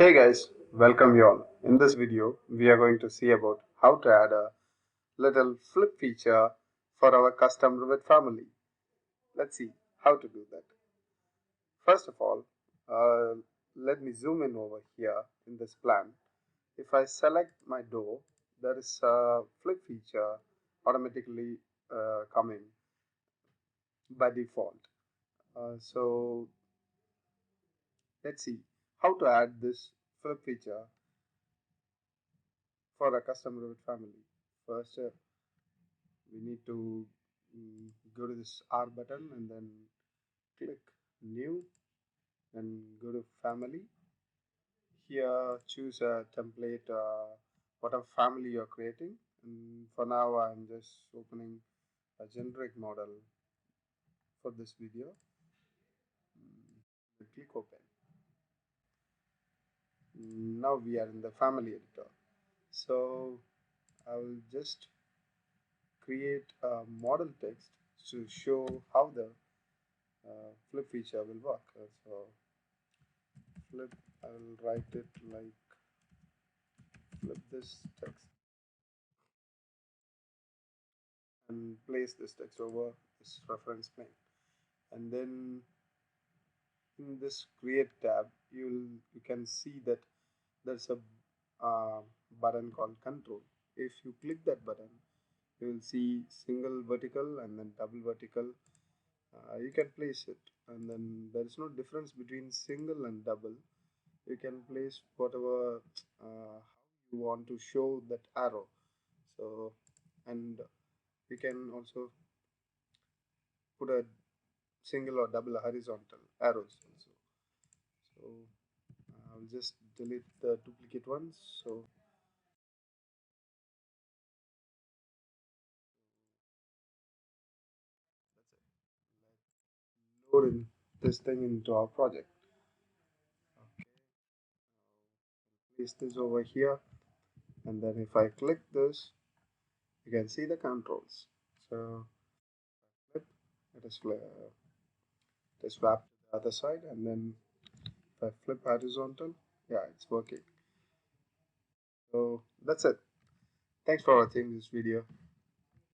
Hey guys, welcome you all. In this video, we are going to see about how to add a little flip feature for our custom Revit family. Let's see how to do that. First of all, uh, let me zoom in over here in this plan. If I select my door, there is a flip feature automatically coming by default. So let's see how to add this flip feature for a custom Revit family. First, we need to go to this R button and then click new and go to family. Here choose a template, whatever family you're creating, and for now I'm just opening a generic model for this video. Click open. Now we are in the family editor, so I will just create a model text to show how the flip feature will work. So flip, I will write it like flip this text and place this text over this reference plane, and then in this create tab you can see that there's a button called control. If you click that button, you will see single vertical and then double vertical. You can place it, and then there is no difference between single and double. You can place whatever how you want to show that arrow. So, and you can also put a single or double horizontal arrows also. So I'll just delete the duplicate ones. So let's load in this thing into our project. Okay, place this over here, and then if I click this, you can see the controls. So flip, it is swapped to the other side, and then if I flip horizontal, yeah, it's working. So that's it. Thanks for watching this video.